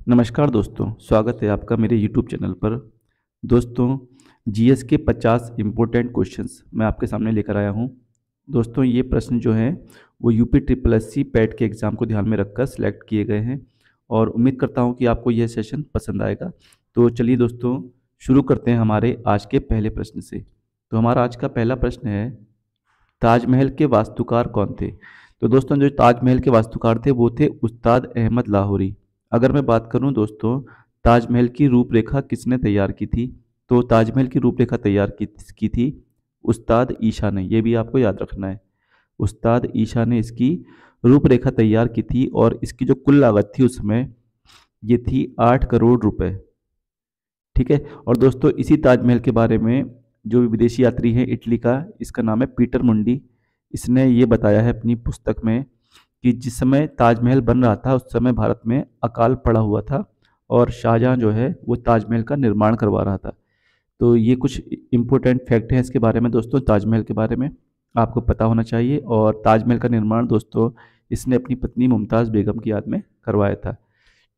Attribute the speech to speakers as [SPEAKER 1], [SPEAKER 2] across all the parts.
[SPEAKER 1] नमस्कार दोस्तों, स्वागत है आपका मेरे यूट्यूब चैनल पर। दोस्तों, जीएस के 50 इम्पोर्टेंट क्वेश्चंस मैं आपके सामने लेकर आया हूं। दोस्तों, ये प्रश्न जो हैं वो यूपी ट्रिपल एससी पैट के एग्ज़ाम को ध्यान में रखकर सिलेक्ट किए गए हैं और उम्मीद करता हूं कि आपको यह सेशन पसंद आएगा। तो चलिए दोस्तों, शुरू करते हैं हमारे आज के पहले प्रश्न से। तो हमारा आज का पहला प्रश्न है, ताजमहल के वास्तुकार कौन थे? तो दोस्तों, जो ताजमहल के वास्तुकार थे वो थे उस्ताद अहमद लाहौरी। अगर मैं बात करूं दोस्तों, ताजमहल की रूपरेखा किसने तैयार की थी? तो ताजमहल की रूपरेखा तैयार की थी उस्ताद ईशा ने। ये भी आपको याद रखना है, उस्ताद ईशा ने इसकी रूपरेखा तैयार की थी और इसकी जो कुल लागत थी उस समय ये थी 8 करोड़ रुपए। ठीक है। और दोस्तों, इसी ताजमहल के बारे में जो विदेशी यात्री है इटली का, इसका नाम है पीटर मुंडी, इसने ये बताया है अपनी पुस्तक में कि जिस समय ताजमहल बन रहा था उस समय भारत में अकाल पड़ा हुआ था और शाहजहां जो है वो ताजमहल का निर्माण करवा रहा था। तो ये कुछ इम्पोर्टेंट फैक्ट हैं इसके बारे में दोस्तों, ताजमहल के बारे में आपको पता होना चाहिए। और ताजमहल का निर्माण दोस्तों इसने अपनी पत्नी मुमताज़ बेगम की याद में करवाया था।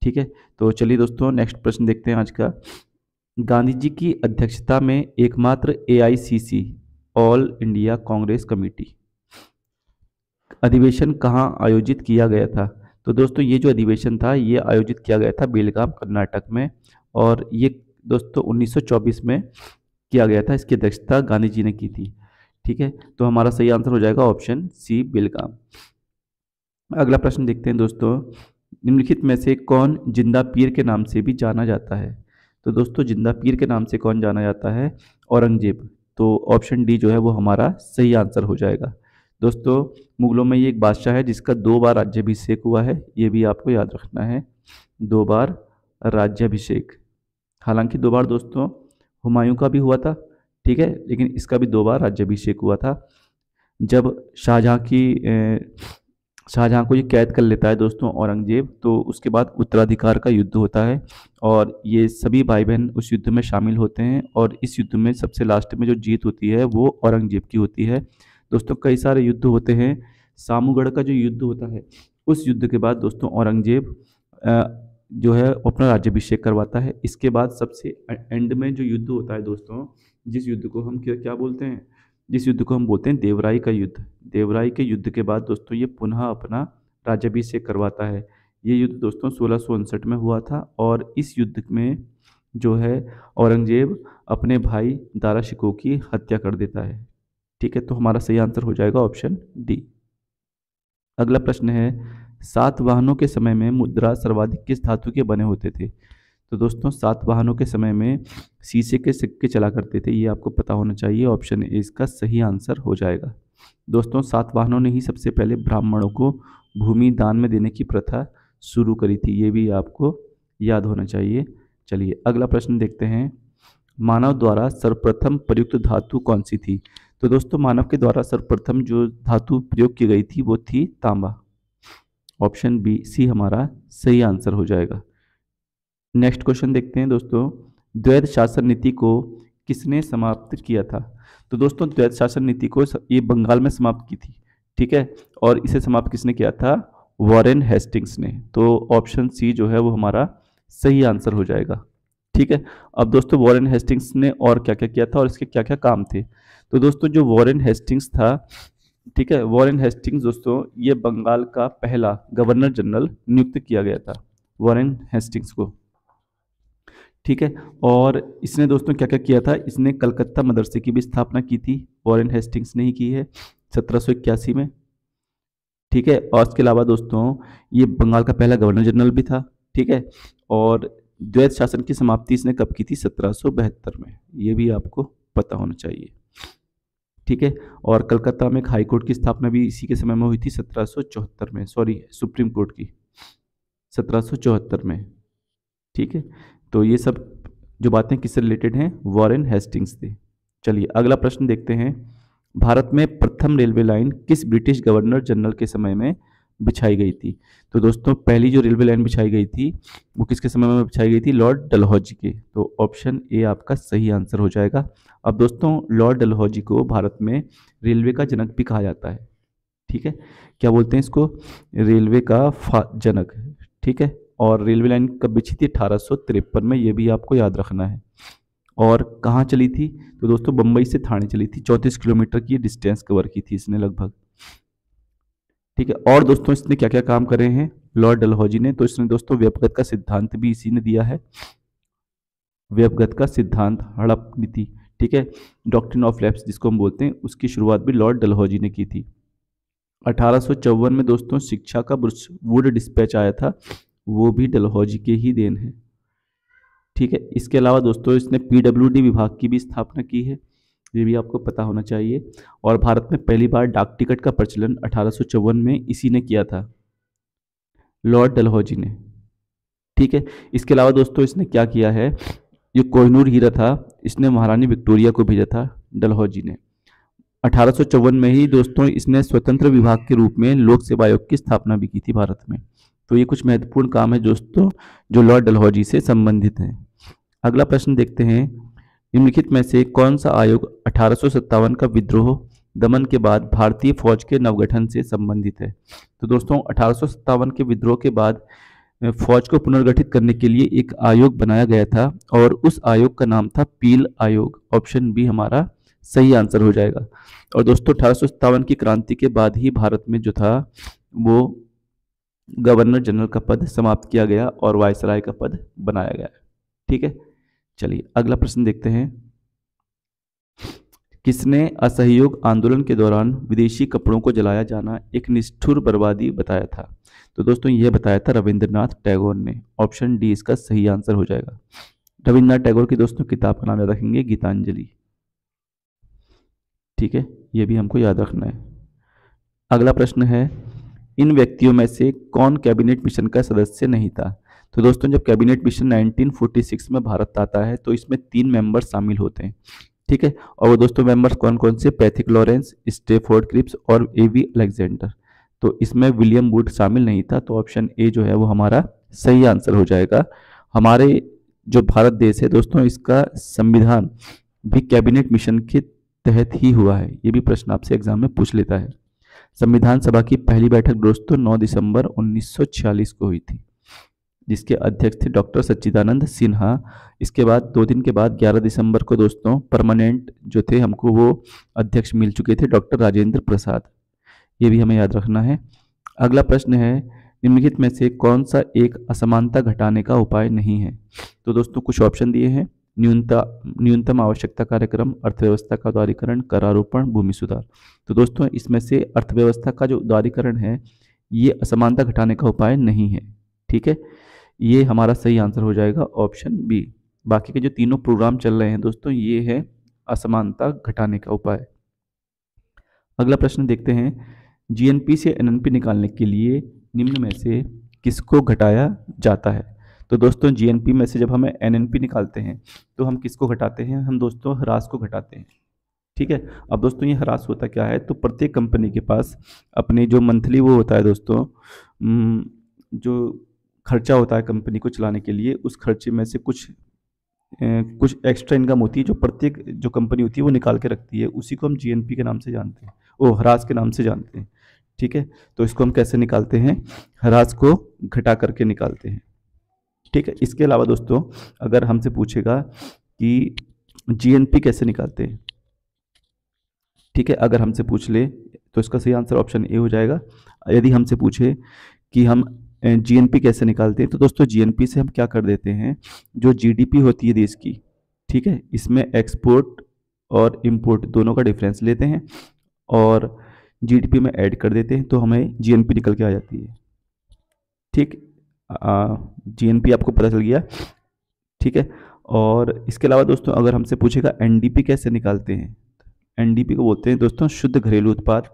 [SPEAKER 1] ठीक है। तो चलिए दोस्तों, नेक्स्ट प्रश्न देखते हैं आज का। गांधी जी की अध्यक्षता में एकमात्र AICC all India Congress committee अधिवेशन कहाँ आयोजित किया गया था? तो दोस्तों, ये जो अधिवेशन था ये आयोजित किया गया था बेलगाम कर्नाटक में और ये दोस्तों 1924 में किया गया था। इसकी अध्यक्षता गांधी जी ने की थी। ठीक है। तो हमारा सही आंसर हो जाएगा ऑप्शन सी, बेलगाम। अगला प्रश्न देखते हैं दोस्तों, निम्नलिखित में से कौन जिंदा पीर के नाम से भी जाना जाता है? तो दोस्तों, जिंदा पीर के नाम से कौन जाना जाता है? औरंगजेब। तो ऑप्शन डी जो है वो हमारा सही आंसर हो जाएगा। दोस्तों, मुगलों में ये एक बादशाह है जिसका 2 बार राज्याभिषेक हुआ है, ये भी आपको याद रखना है, 2 बार राज्याभिषेक। हालांकि 2 बार दोस्तों हुमायूं का भी हुआ था, ठीक है, लेकिन इसका भी 2 बार राज्याभिषेक हुआ था। जब शाहजहां को ये कैद कर लेता है दोस्तों औरंगजेब, तो उसके बाद उत्तराधिकार का युद्ध होता है और ये सभी भाई बहन उस युद्ध में शामिल होते हैं और इस युद्ध में सबसे लास्ट में जो जीत होती है वो औरंगजेब की होती है। दोस्तों, कई सारे युद्ध होते हैं। सामूगढ़ का जो युद्ध होता है उस युद्ध के बाद दोस्तों औरंगजेब जो है अपना राज्याभिषेक करवाता है। इसके बाद सबसे एंड में जो युद्ध होता है दोस्तों, जिस युद्ध को हम क्या बोलते हैं, जिस युद्ध को हम बोलते हैं देवराई का युद्ध। देवराई के युद्ध के बाद दोस्तों ये पुनः अपना राज्याभिषेक करवाता है। ये युद्ध दोस्तों 1659 में हुआ था और इस युद्ध में जो है औरंगजेब अपने भाई दारा शिकोह की हत्या कर देता है। ठीक है। तो हमारा सही आंसर हो जाएगा ऑप्शन डी। अगला प्रश्न है, सातवाहनों के समय में मुद्रा सर्वाधिक किस धातु के बने होते थे? तो दोस्तों, सातवाहनों के समय में शीशे के सिक्के चला करते थे, ये आपको पता होना चाहिए। ऑप्शन ए इसका सही आंसर हो जाएगा। दोस्तों, सातवाहनों ने ही सबसे पहले ब्राह्मणों को भूमि दान में देने की प्रथा शुरू करी थी, ये भी आपको याद होना चाहिए। चलिए अगला प्रश्न देखते हैं, मानव द्वारा सर्वप्रथम प्रयुक्त धातु कौन सी थी? तो दोस्तों, मानव के द्वारा सर्वप्रथम जो धातु प्रयोग की गई थी वो थी तांबा। ऑप्शन बी सी हमारा सही आंसर हो जाएगा। नेक्स्ट क्वेश्चन देखते हैं दोस्तों, द्वैध शासन नीति को किसने समाप्त किया था? तो दोस्तों, द्वैध शासन नीति को ये बंगाल में समाप्त की थी, ठीक है, और इसे समाप्त किसने किया था? वॉरेन हेस्टिंग्स ने। तो ऑप्शन सी जो है वो हमारा सही आंसर हो जाएगा। ठीक है। अब दोस्तों, वॉरेन हेस्टिंग्स ने और क्या क्या किया था और इसके क्या क्या काम थे? तो दोस्तों, जो वॉरेन हेस्टिंग्स था, ठीक है, वॉरेन हेस्टिंग्स दोस्तों ये बंगाल का पहला गवर्नर जनरल नियुक्त किया गया था, वॉरेन हेस्टिंग्स को। ठीक है। और इसने दोस्तों क्या क्या किया था, इसने कलकत्ता मदरसे की भी स्थापना की थी, वॉरेन हेस्टिंग्स ने ही की है 1781 में। ठीक है। और इसके अलावा दोस्तों ये बंगाल का पहला गवर्नर जनरल भी था। ठीक है। और द्वैध शासन की समाप्ति इसने कब की थी? 1772 में, ये भी आपको पता होना चाहिए। ठीक है। और कलकत्ता में एक हाई कोर्ट की स्थापना भी इसी के समय में हुई थी 1774 में, सॉरी सुप्रीम कोर्ट की 1774 में। ठीक है। तो ये सब जो बातें किससे रिलेटेड हैं? वॉरेन हेस्टिंग्स से। चलिए अगला प्रश्न देखते हैं, भारत में प्रथम रेलवे लाइन किस ब्रिटिश गवर्नर जनरल के समय में बिछाई गई थी? तो दोस्तों, पहली जो रेलवे लाइन बिछाई गई थी वो किसके समय में बिछाई गई थी? लॉर्ड डलहौजी के। तो ऑप्शन ए आपका सही आंसर हो जाएगा। अब दोस्तों, लॉर्ड डलहौजी को भारत में रेलवे का जनक भी कहा जाता है। ठीक है। क्या बोलते हैं इसको? रेलवे का जनक। ठीक है। और रेलवे लाइन कब बिछी थी? 1853 में, ये भी आपको याद रखना है। और कहाँ चली थी? तो दोस्तों बम्बई से थाने चली थी। 34 किलोमीटर की डिस्टेंस कवर की थी इसने लगभग। ठीक है, और दोस्तों इसने क्या क्या काम करे हैं लॉर्ड डलहौजी ने? तो इसने दोस्तों व्यपगत का सिद्धांत भी इसी ने दिया है, व्यपगत का सिद्धांत, हड़प नीति। ठीक है, डॉक्ट्रिन ऑफ लैप्स जिसको हम बोलते हैं, उसकी शुरुआत भी लॉर्ड डलहौजी ने की थी। 1854 में दोस्तों शिक्षा का वुड डिस्पैच आया था, वो भी डलहौजी के ही देन है। ठीक है, इसके अलावा दोस्तों इसने पीडब्ल्यूडी विभाग की भी स्थापना की है, ये भी आपको पता होना चाहिए। और भारत में पहली बार डाक टिकट का प्रचलन 1854 में इसी ने किया था, लॉर्ड डलहौजी ने। ठीक है, इसके अलावा दोस्तों इसने क्या किया है, ये कोहिनूर हीरा था, इसने महारानी विक्टोरिया को भेजा था डलहौजी ने। 1854 में ही दोस्तों इसने स्वतंत्र विभाग के रूप में लोक सेवा आयोग की स्थापना भी की थी भारत में। तो ये कुछ महत्वपूर्ण काम है दोस्तों जो लॉर्ड डलहौजी से संबंधित हैं। अगला प्रश्न देखते हैं, निम्नलिखित में से कौन सा आयोग 1857 का विद्रोह दमन के बाद भारतीय फौज के नवगठन से संबंधित है? तो दोस्तों 1857 के विद्रोह के बाद फौज को पुनर्गठित करने के लिए एक आयोग बनाया गया था और उस आयोग का नाम था पील आयोग। ऑप्शन बी हमारा सही आंसर हो जाएगा। और दोस्तों 1857 की क्रांति के बाद ही भारत में जो था वो गवर्नर जनरल का पद समाप्त किया गया और वायसराय का पद बनाया गया। ठीक है, चलिए अगला प्रश्न देखते हैं, किसने असहयोग आंदोलन के दौरान विदेशी कपड़ों को जलाया जाना एक निष्ठुर बर्बादी बताया था? तो दोस्तों यह बताया था रविंद्रनाथ टैगोर ने। ऑप्शन डी इसका सही आंसर हो जाएगा। रविंद्रनाथ टैगोर की दोस्तों किताब का नाम याद रखेंगे, गीतांजलि। ठीक है, यह भी हमको याद रखना है। अगला प्रश्न है, इन व्यक्तियों में से कौन कैबिनेट मिशन का सदस्य नहीं था? तो दोस्तों जब कैबिनेट मिशन 1946 में भारत आता है तो इसमें 3 मेंबर शामिल होते हैं। ठीक है, और वो दोस्तों मेंबर्स कौन कौन से? पैथिक लॉरेंस, स्टेफोर्ड क्रिप्स और एवी अलेक्जेंडर। तो इसमें विलियम वुड शामिल नहीं था, तो ऑप्शन ए जो है वो हमारा सही आंसर हो जाएगा। हमारे जो भारत देश है दोस्तों, इसका संविधान भी कैबिनेट मिशन के तहत ही हुआ है। ये भी प्रश्न आपसे एग्जाम में पूछ लेता है। संविधान सभा की पहली बैठक दोस्तों 9 दिसंबर 1946 को हुई थी, जिसके अध्यक्ष थे डॉक्टर सच्चिदानंद सिन्हा। इसके बाद 2 दिन के बाद 11 दिसंबर को दोस्तों परमानेंट जो थे हमको वो अध्यक्ष मिल चुके थे, डॉक्टर राजेंद्र प्रसाद। ये भी हमें याद रखना है। अगला प्रश्न है, निम्नलिखित में से कौन सा एक असमानता घटाने का उपाय नहीं है? तो दोस्तों कुछ ऑप्शन दिए हैं, न्यूनतम आवश्यकता कार्यक्रम, अर्थव्यवस्था का उदारीकरण, करारोपण, भूमि सुधार। तो दोस्तों इसमें से अर्थव्यवस्था का जो उदारीकरण है ये असमानता घटाने का उपाय नहीं है। ठीक है, ये हमारा सही आंसर हो जाएगा, ऑप्शन बी। बाकी के जो तीनों प्रोग्राम चल रहे हैं दोस्तों ये है असमानता घटाने का उपाय। अगला प्रश्न देखते हैं, जीएनपी से एनएनपी निकालने के लिए निम्न में से किसको घटाया जाता है? तो दोस्तों जीएनपी में से जब हमें एनएनपी निकालते हैं तो हम किसको घटाते हैं? हम दोस्तों ह्रास को घटाते हैं। ठीक है, अब दोस्तों ये ह्रास होता क्या है, तो प्रत्येक कंपनी के पास अपने जो मंथली वो होता है दोस्तों, जो खर्चा होता है कंपनी को चलाने के लिए, उस खर्चे में से कुछ एक्स्ट्रा इनकम होती है जो प्रत्येक जो कंपनी होती है वो निकाल के रखती है, उसी को हम जीएनपी के नाम से जानते हैं, वो ह्रास के नाम से जानते हैं। ठीक है, तो इसको हम कैसे निकालते हैं? ह्रास को घटा करके निकालते हैं। ठीक है, इसके अलावा दोस्तों अगर हमसे पूछेगा कि जीएनपी कैसे निकालते हैं, ठीक है, अगर हमसे पूछ ले तो इसका सही आंसर ऑप्शन ए हो जाएगा। यदि हमसे पूछे कि हम जीएनपी कैसे निकालते हैं, तो दोस्तों जीएनपी से हम क्या कर देते हैं, जो जीडीपी होती है देश की, ठीक है, इसमें एक्सपोर्ट और इंपोर्ट दोनों का डिफरेंस लेते हैं और जीडीपी में ऐड कर देते हैं, तो हमें जीएनपी निकल के आ जाती है। ठीक, जीएनपी आपको पता चल गया। ठीक है, और इसके अलावा दोस्तों अगर हमसे पूछेगा एनडीपी कैसे निकालते हैं, एनडीपी को बोलते हैं दोस्तों शुद्ध घरेलू उत्पाद।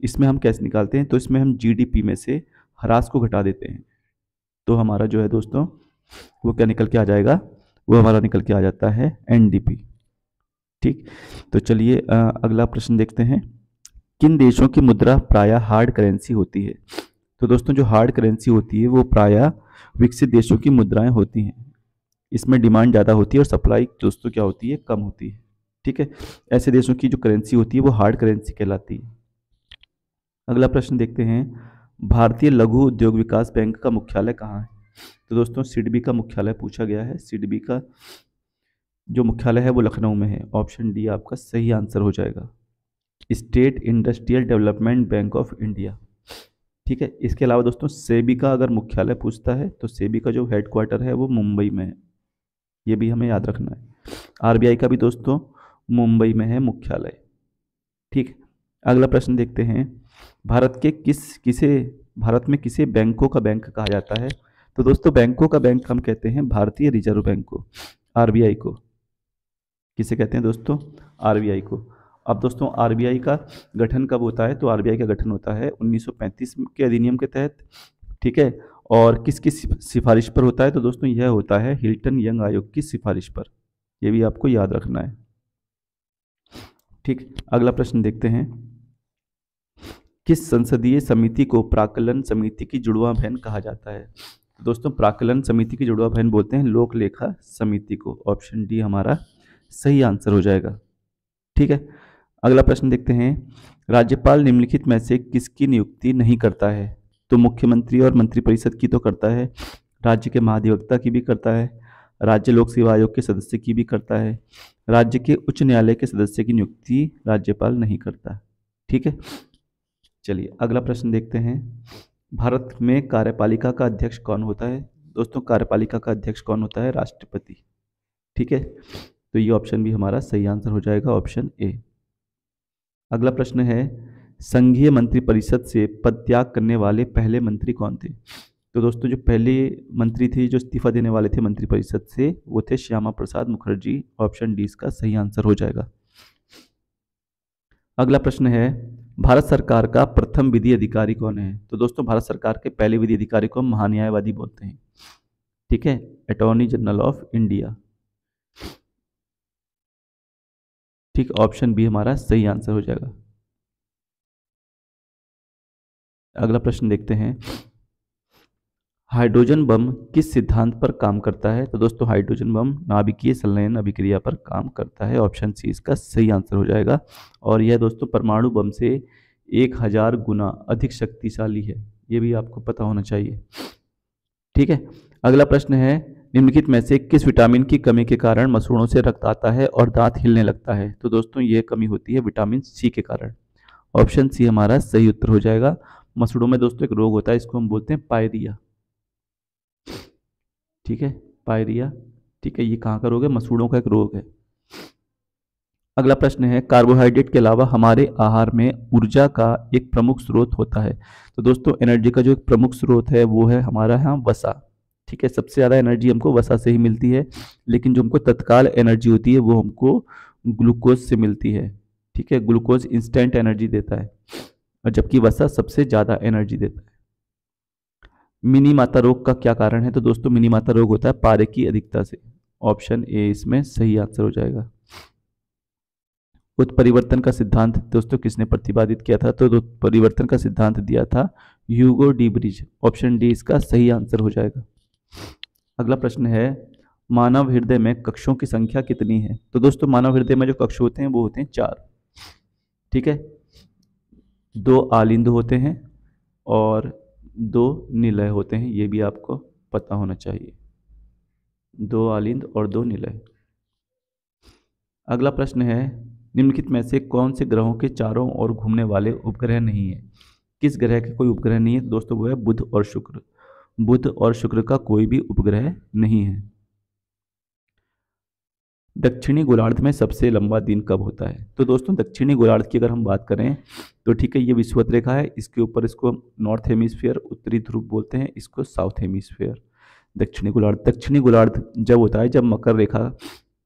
[SPEAKER 1] इसमें हम कैसे निकालते हैं, तो इसमें हम जीडीपी में से ह्रास को घटा देते हैं, तो हमारा जो है दोस्तों वो क्या निकल के आ जाएगा, वो हमारा निकल के आ जाता है एनडीपी। ठीक, तो चलिए अगला प्रश्न देखते हैं, किन देशों की मुद्रा प्रायः हार्ड करेंसी होती है? तो दोस्तों जो हार्ड करेंसी होती है वो प्रायः विकसित देशों की मुद्राएं होती हैं, इसमें डिमांड ज़्यादा होती है और सप्लाई दोस्तों क्या होती है, कम होती है। ठीक है, ऐसे देशों की जो करेंसी होती है वो हार्ड करेंसी कहलाती है। अगला प्रश्न देखते हैं, भारतीय लघु उद्योग विकास बैंक का मुख्यालय कहाँ है? तो दोस्तों सिडबी का मुख्यालय पूछा गया है। सिडबी का जो मुख्यालय है वो लखनऊ में है। ऑप्शन डी आपका सही आंसर हो जाएगा। State industrial development bank of India. ठीक है, इसके अलावा दोस्तों सेबी का अगर मुख्यालय पूछता है तो सेबी का जो हेडक्वार्टर है वो मुंबई में है, ये भी हमें याद रखना है। आरबीआई का भी दोस्तों मुंबई में है मुख्यालय। ठीक, अगला प्रश्न देखते हैं। भारत में किसे बैंकों का बैंक कहा जाता है? तो दोस्तों बैंकों का बैंक हम कहते हैं भारतीय रिजर्व बैंक को, आरबीआई को। किसे कहते हैं दोस्तों? आरबीआई को। अब दोस्तों आरबीआई का गठन कब होता है? तो आरबीआई का गठन होता है 1935 के अधिनियम के तहत। ठीक है, और किसकी सिफारिश पर होता है? तो दोस्तों यह होता है हिल्टन यंग आयोग की सिफारिश पर। यह भी आपको याद रखना है। ठीक, अगला प्रश्न देखते हैं। किस संसदीय समिति को प्राक्कलन समिति की जुड़वा बहन कहा जाता है? दोस्तों प्राक्कलन समिति की जुड़वा बहन बोलते हैं लोक लेखा समिति को। ऑप्शन डी हमारा सही आंसर हो जाएगा। ठीक है, अगला प्रश्न देखते हैं। राज्यपाल निम्नलिखित में से किसकी नियुक्ति नहीं करता है? तो मुख्यमंत्री और मंत्रिपरिषद की तो करता है, राज्य के महाधिवक्ता की भी करता है, राज्य लोक सेवा आयोग के सदस्य की भी करता है, राज्य के उच्च न्यायालय के सदस्य की नियुक्ति राज्यपाल नहीं करता। ठीक है, चलिए अगला प्रश्न देखते हैं। भारत में कार्यपालिका का अध्यक्ष कौन होता है? दोस्तों कार्यपालिका का अध्यक्ष कौन होता है? राष्ट्रपति। ठीक है, तो ये ऑप्शन भी हमारा सही आंसर हो जाएगा, ऑप्शन ए। अगला प्रश्न है संघीय मंत्रिपरिषद से पदत्याग करने वाले पहले मंत्री कौन थे? तो दोस्तों जो पहले मंत्री थे जो इस्तीफा देने वाले थे मंत्रिपरिषद से, वो थे श्यामा प्रसाद मुखर्जी। ऑप्शन डी इसका सही आंसर हो जाएगा। अगला प्रश्न है भारत सरकार का प्रथम विधि अधिकारी कौन है? तो दोस्तों भारत सरकार के पहले विधि अधिकारी को महान्यायवादी बोलते हैं। ठीक है, अटॉर्नी जनरल ऑफ इंडिया। ठीक, ऑप्शन बी हमारा सही आंसर हो जाएगा। अगला प्रश्न देखते हैं। हाइड्रोजन बम किस सिद्धांत पर काम करता है? तो दोस्तों हाइड्रोजन बम नाभिकीय संलयन अभिक्रिया पर काम करता है। ऑप्शन सी इसका सही आंसर हो जाएगा। और यह दोस्तों परमाणु बम से 1000 गुना अधिक शक्तिशाली है, ये भी आपको पता होना चाहिए। ठीक है, अगला प्रश्न है निम्नलिखित में से किस विटामिन की कमी के कारण मसूड़ों से रक्त आता है और दांत हिलने लगता है? तो दोस्तों यह कमी होती है विटामिन सी के कारण। ऑप्शन सी हमारा सही उत्तर हो जाएगा। मसूड़ों में दोस्तों एक रोग होता है, इसको हम बोलते हैं पायरिया। ठीक है, पायरिया। ठीक है, ये कहाँ का रोग है? मसूड़ों का एक रोग है। अगला प्रश्न है कार्बोहाइड्रेट के अलावा हमारे आहार में ऊर्जा का एक प्रमुख स्रोत होता है। तो दोस्तों एनर्जी का जो एक प्रमुख स्रोत है वो है हमारा यहाँ वसा। ठीक है, सबसे ज़्यादा एनर्जी हमको वसा से ही मिलती है, लेकिन जो हमको तत्काल एनर्जी होती है वो हमको ग्लूकोज से मिलती है। ठीक है, ग्लूकोज इंस्टेंट एनर्जी देता है और जबकि वसा सबसे ज़्यादा एनर्जी देता है। मिनी माता रोग का क्या कारण है? तो दोस्तों मिनी माता रोग होता है पारे की अधिकता से। ऑप्शन ए इसमें सही आंसर हो जाएगा। उत्परिवर्तन का सिद्धांत दोस्तों किसने प्रतिपादित किया था? तो उत्परिवर्तन का सिद्धांत दिया था Hugo de bridge. Option D इसका सही आंसर हो जाएगा। अगला प्रश्न है मानव हृदय में कक्षों की संख्या कितनी है? तो दोस्तों मानव हृदय में जो कक्ष होते हैं वो होते हैं 4। ठीक है, 2 आलिंद होते हैं और 2 निलय होते हैं, ये भी आपको पता होना चाहिए। 2 आलिंद और 2 निलय। अगला प्रश्न है निम्नलिखित में से कौन से ग्रहों के चारों ओर घूमने वाले उपग्रह नहीं है? किस ग्रह के कोई उपग्रह नहीं है? दोस्तों वो है बुध और शुक्र। बुध और शुक्र का कोई भी उपग्रह नहीं है। दक्षिणी गोलार्ध में सबसे लंबा दिन कब होता है? तो दोस्तों दक्षिणी गोलार्ध की अगर हम बात करें तो ठीक है, ये विषुवत रेखा है, इसके ऊपर इसको नॉर्थ हेमिस्फीयर उत्तरी ध्रुव बोलते हैं, इसको साउथ हेमिस्फीयर। दक्षिणी गोलार्ध जब होता है जब मकर रेखा,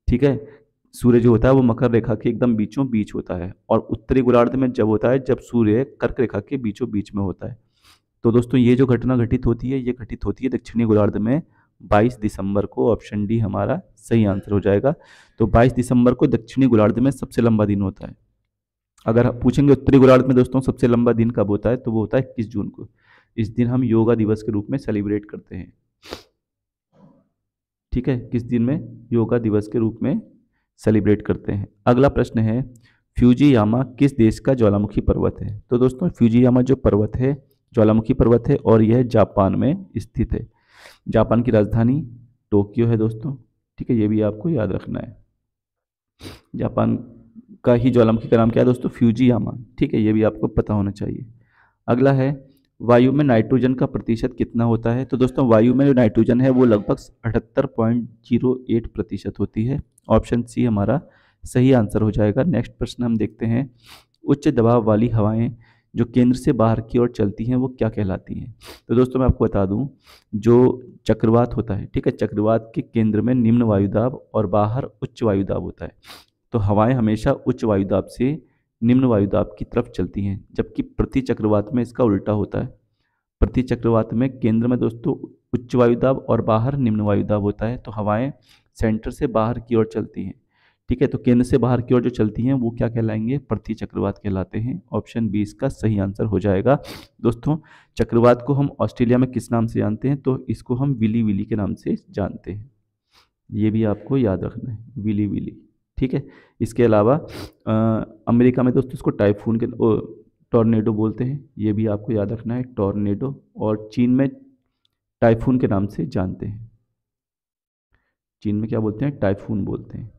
[SPEAKER 1] ठीक है, सूर्य जो होता है वो मकर रेखा के एकदम बीचों बीच होता है, और उत्तरी गोलार्ध में जब होता है जब सूर्य कर्क रेखा के बीचों बीच में होता है। तो दोस्तों ये जो घटना घटित होती है ये घटित होती है दक्षिणी गोलार्ध में 22 दिसंबर को। ऑप्शन डी हमारा सही आंसर हो जाएगा। तो 22 दिसंबर को दक्षिणी गोलार्ध में सबसे लंबा दिन होता है। अगर पूछेंगे उत्तरी गोलार्ध में दोस्तों सबसे लंबा दिन कब होता है, तो वो होता है 21 जून को। इस दिन हम योगा दिवस के रूप में सेलिब्रेट करते हैं। ठीक है, किस दिन में? योगा दिवस के रूप में सेलिब्रेट करते हैं। अगला प्रश्न है फ्यूजीयामा किस देश का ज्वालामुखी पर्वत है? तो दोस्तों फ्यूजीयामा जो पर्वत है ज्वालामुखी पर्वत है और यह जापान में स्थित है। जापान की राजधानी टोक्यो है दोस्तों। ठीक है, ये भी आपको याद रखना है। जापान का ही ज्वालामुखी का नाम क्या है दोस्तों? फ्यूजियामा। ठीक है, ये भी आपको पता होना चाहिए। अगला है, वायु में नाइट्रोजन का प्रतिशत कितना होता है? तो दोस्तों वायु में जो नाइट्रोजन है वो लगभग 78.08% होती है। ऑप्शन सी हमारा सही आंसर हो जाएगा। नेक्स्ट प्रश्न हम देखते हैं, उच्च दबाव वाली हवाएं जो केंद्र से बाहर की ओर चलती हैं वो क्या कहलाती हैं? तो दोस्तों मैं आपको बता दूं, जो चक्रवात होता है, ठीक है, चक्रवात के केंद्र में निम्न वायुदाब और बाहर उच्च वायुदाब होता है। तो हवाएं हमेशा उच्च वायुदाब से निम्न वायुदाब की तरफ चलती हैं, जबकि प्रति चक्रवात में इसका उल्टा होता है। प्रति चक्रवात में केंद्र में दोस्तों उच्च वायुदाब और बाहर निम्न वायुदाब होता है, तो हवाएं सेंटर से बाहर की ओर चलती हैं। ठीक है, तो केंद्र से बाहर की ओर जो चलती हैं वो क्या कहलाएंगे? प्रति चक्रवात कहलाते हैं। ऑप्शन बी इसका सही आंसर हो जाएगा। दोस्तों चक्रवात को हम ऑस्ट्रेलिया में किस नाम से जानते हैं? तो इसको हम विली विली के नाम से जानते हैं। ये भी आपको याद रखना है, विली विली। ठीक है, इसके अलावा अमेरिका में दोस्तों इसको टाइफून के टॉर्नेडो बोलते हैं, ये भी आपको याद रखना है, टॉर्नेडो। और चीन में टाइफून के नाम से जानते हैं। चीन में क्या बोलते हैं? टाइफून बोलते हैं।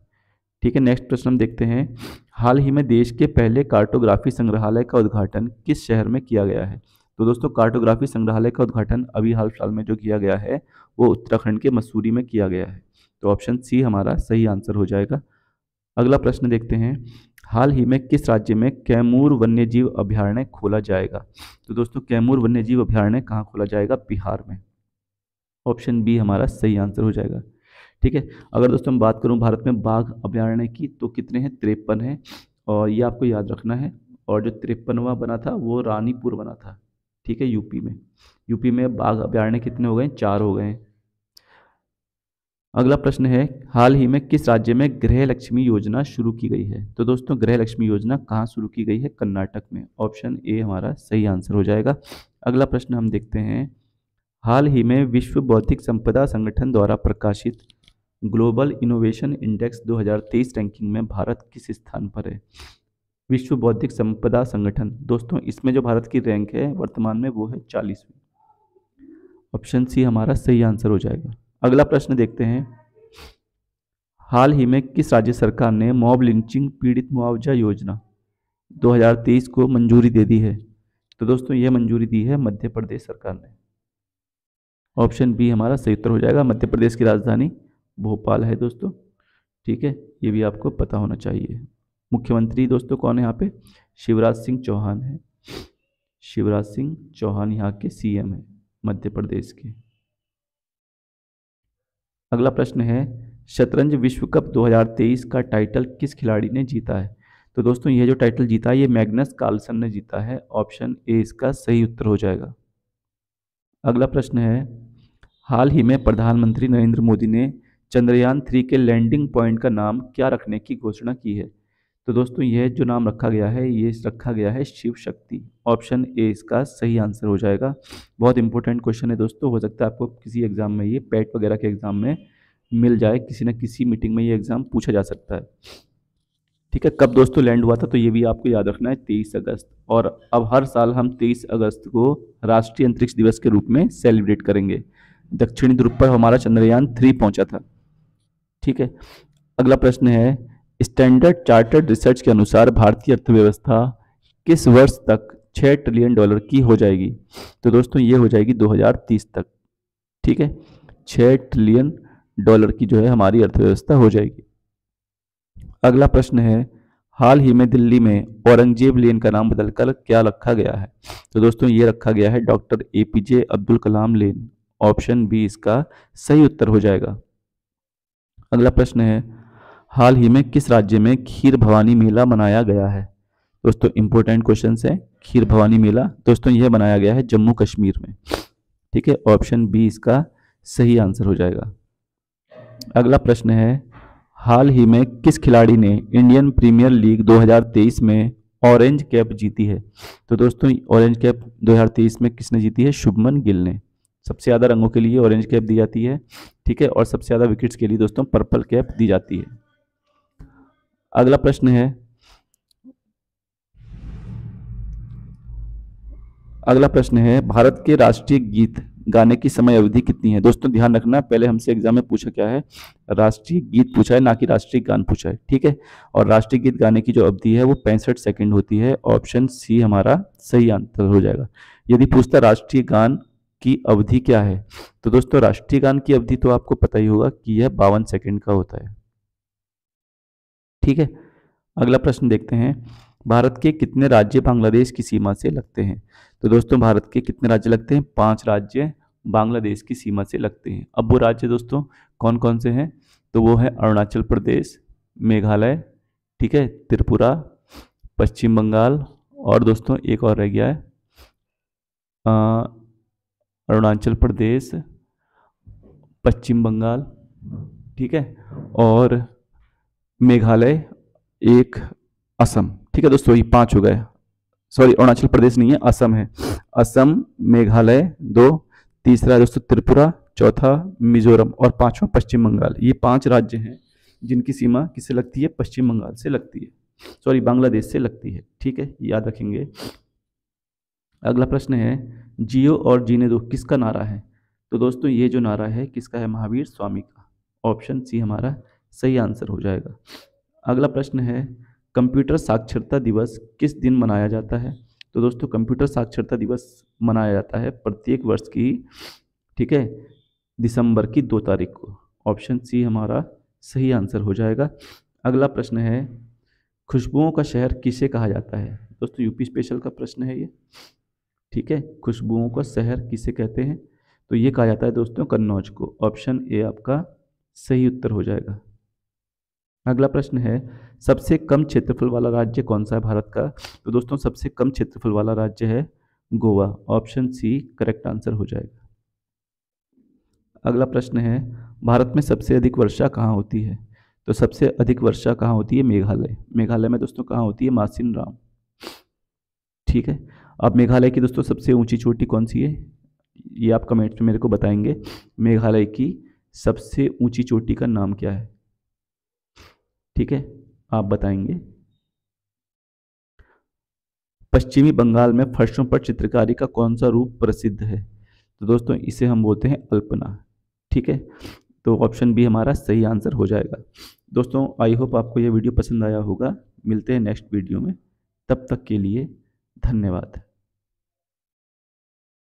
[SPEAKER 1] ठीक है, नेक्स्ट प्रश्न हम देखते हैं, हाल ही में देश के पहले कार्टोग्राफी संग्रहालय का उद्घाटन किस शहर में किया गया है? तो दोस्तों कार्टोग्राफी संग्रहालय का उद्घाटन अभी हाल फिलहाल में जो किया गया है वो उत्तराखंड के मसूरी में किया गया है। तो ऑप्शन सी हमारा सही आंसर हो जाएगा। अगला प्रश्न देखते हैं, हाल ही में किस राज्य में कैमूर वन्यजीव अभयारण्य खोला जाएगा? तो दोस्तों कैमूर वन्यजीव अभयारण्य कहाँ खोला जाएगा? बिहार में। ऑप्शन बी हमारा सही आंसर हो जाएगा। ठीक है, अगर दोस्तों हम बात करूं भारत में बाघ अभयारण्य की, तो कितने हैं? 53 हैं, और ये आपको याद रखना है। और जो 53वां बना था वो रानीपुर बना था। ठीक है, यूपी में। यूपी में बाघ अभयारण्य कितने हो गए? 4 हो गए हैं। अगला प्रश्न है, हाल ही में किस राज्य में गृह लक्ष्मी योजना शुरू की गई है? तो दोस्तों गृह लक्ष्मी योजना कहाँ शुरू की गई है? कर्नाटक में। ऑप्शन ए हमारा सही आंसर हो जाएगा। अगला प्रश्न हम देखते हैं, हाल ही में विश्व बौद्धिक संपदा संगठन द्वारा प्रकाशित ग्लोबल इनोवेशन इंडेक्स 2023 रैंकिंग में भारत किस स्थान पर है? विश्व बौद्धिक संपदा संगठन, दोस्तों इसमें जो भारत की रैंक है वर्तमान में वो है 40वीं। ऑप्शन सी हमारा सही आंसर हो जाएगा। अगला प्रश्न देखते हैं, हाल ही में किस राज्य सरकार ने मॉब लिंचिंग पीड़ित मुआवजा योजना 2023 को मंजूरी दे दी है? तो दोस्तों यह मंजूरी दी है मध्य प्रदेश सरकार ने। ऑप्शन बी हमारा सही उत्तर हो जाएगा। मध्य प्रदेश की राजधानी भोपाल है दोस्तों। ठीक है, ये भी आपको पता होना चाहिए। मुख्यमंत्री दोस्तों कौन है यहाँ पे? शिवराज सिंह चौहान है। शिवराज सिंह चौहान यहाँ के सीएम है मध्य प्रदेश के। अगला प्रश्न है, शतरंज विश्व कप 2023 का टाइटल किस खिलाड़ी ने जीता है? तो दोस्तों यह जो टाइटल जीता है ये मैग्नस कार्लसन ने जीता है। ऑप्शन ए इसका सही उत्तर हो जाएगा। अगला प्रश्न है, हाल ही में प्रधानमंत्री नरेंद्र मोदी ने चंद्रयान 3 के लैंडिंग पॉइंट का नाम क्या रखने की घोषणा की है? तो दोस्तों यह जो नाम रखा गया है ये रखा गया है शिव शक्ति। ऑप्शन ए इसका सही आंसर हो जाएगा। बहुत इंपॉर्टेंट क्वेश्चन है दोस्तों, हो सकता है आपको किसी एग्जाम में ये पेट वगैरह के एग्जाम में मिल जाए, किसी न किसी मीटिंग में ये एग्जाम पूछा जा सकता है। ठीक है, कब दोस्तों लैंड हुआ था? तो ये भी आपको याद रखना है, 23 अगस्त। और अब हर साल हम 23 अगस्त को राष्ट्रीय अंतरिक्ष दिवस के रूप में सेलिब्रेट करेंगे। दक्षिणी ध्रुव पर हमारा चंद्रयान 3 पहुंचा था। ठीक है, अगला प्रश्न है, स्टैंडर्ड चार्टर्ड रिसर्च के अनुसार भारतीय अर्थव्यवस्था किस वर्ष तक 6 ट्रिलियन डॉलर की हो जाएगी? तो दोस्तों ये हो जाएगी 2030 तक। ठीक है, 6 ट्रिलियन डॉलर की जो है हमारी अर्थव्यवस्था हो जाएगी। अगला प्रश्न है, हाल ही में दिल्ली में औरंगजेब लेन का नाम बदलकर क्या रखा गया है? तो दोस्तों ये रखा गया है डॉक्टर एपीजे अब्दुल कलाम लेन। ऑप्शन बी इसका सही उत्तर हो जाएगा। अगला प्रश्न है, हाल ही में किस राज्य में खीर भवानी मेला मनाया गया है? दोस्तों इंपॉर्टेंट क्वेश्चन है, खीर भवानी मेला दोस्तों यह बनाया गया है जम्मू कश्मीर में। ठीक है, ऑप्शन बी इसका सही आंसर हो जाएगा। अगला प्रश्न है, हाल ही में किस खिलाड़ी ने इंडियन प्रीमियर लीग 2023 में ऑरेंज कैप जीती है? तो दोस्तों ऑरेंज कैप 2023 में किसने जीती है? शुभमन गिल ने। सबसे ज़्यादा रंगों के लिए ऑरेंज कैप दी जाती है। ठीक है, और सबसे ज़्यादा विकेट्स के लिए दोस्तों पर्पल कैप दी जाती है। अगला प्रश्न है, भारत के राष्ट्रीय गीत गाने की समय अवधि कितनी है? दोस्तों ध्यान रखना, पहले हमसे एग्जाम में पूछा क्या है, राष्ट्रीय गीत पूछा है, ना कि राष्ट्रीय गान पूछा है, ठीक है। और राष्ट्रीय गीत गाने की जो अवधि है वो 65 सेकंड होती है। ऑप्शन सी हमारा सही आंसर हो जाएगा। यदि पूछता राष्ट्रीय गान की अवधि क्या है, तो दोस्तों राष्ट्रीय गान की अवधि तो आपको पता ही होगा कि यह 52 सेकंड का होता है, ठीक है। अगला प्रश्न देखते हैं, भारत के कितने राज्य बांग्लादेश की सीमा से लगते हैं? तो दोस्तों भारत के कितने राज्य लगते हैं? 5 राज्य बांग्लादेश की सीमा से लगते हैं। अब वो राज्य दोस्तों कौन कौन से हैं? तो वो है अरुणाचल प्रदेश, मेघालय, ठीक है, त्रिपुरा, पश्चिम बंगाल, और दोस्तों एक और रह गया है, अरुणाचल प्रदेश, पश्चिम बंगाल, ठीक है, और मेघालय, एक असम, ठीक है दोस्तों, ये 5 हो गए। सॉरी, अरुणाचल प्रदेश नहीं है, असम है। असम, मेघालय 2, तीसरा दोस्तों त्रिपुरा, चौथा मिजोरम, और पांचवा पश्चिम बंगाल। ये 5 राज्य हैं जिनकी सीमा किससे लगती है? पश्चिम बंगाल से लगती है, सॉरी बांग्लादेश से लगती है, ठीक है, याद रखेंगे। अगला प्रश्न है, जियो और जीने दो किसका नारा है? तो दोस्तों ये जो नारा है किसका है? महावीर स्वामी का। ऑप्शन सी हमारा सही आंसर हो जाएगा। अगला प्रश्न है, कंप्यूटर साक्षरता दिवस किस दिन मनाया जाता है? तो दोस्तों कंप्यूटर साक्षरता दिवस मनाया जाता है प्रत्येक वर्ष की, ठीक है, दिसंबर की 2 तारीख को। ऑप्शन सी हमारा सही आंसर हो जाएगा। अगला प्रश्न है, खुशबुओं का शहर किसे कहा जाता है? दोस्तों यूपी स्पेशल का प्रश्न है ये, ठीक है, खुशबुओं का शहर किसे कहते हैं? तो ये कहा जाता है दोस्तों कन्नौज को। ऑप्शन ए आपका सही उत्तर हो जाएगा। अगला प्रश्न है, सबसे कम क्षेत्रफल वाला राज्य कौन सा है भारत का? तो दोस्तों सबसे कम क्षेत्रफल वाला राज्य है Goa. Option C correct answer हो जाएगा। अगला प्रश्न है, भारत में सबसे अधिक वर्षा कहाँ होती है? तो सबसे अधिक वर्षा कहाँ होती है? मेघालय। मेघालय में दोस्तों कहाँ होती है? मासिन राम, ठीक है। अब मेघालय की दोस्तों सबसे ऊंची चोटी कौन सी है, ये आप कमेंट में मेरे को बताएंगे। मेघालय की सबसे ऊंची चोटी का नाम क्या है, ठीक है, आप बताएंगे। पश्चिमी बंगाल में फर्शों पर चित्रकारी का कौन सा रूप प्रसिद्ध है? तो दोस्तों इसे हम बोलते हैं अल्पना, ठीक है। तो ऑप्शन बी हमारा सही आंसर हो जाएगा। दोस्तों आई होप आपको यह वीडियो पसंद आया होगा। मिलते हैं नेक्स्ट वीडियो में, तब तक के लिए धन्यवाद।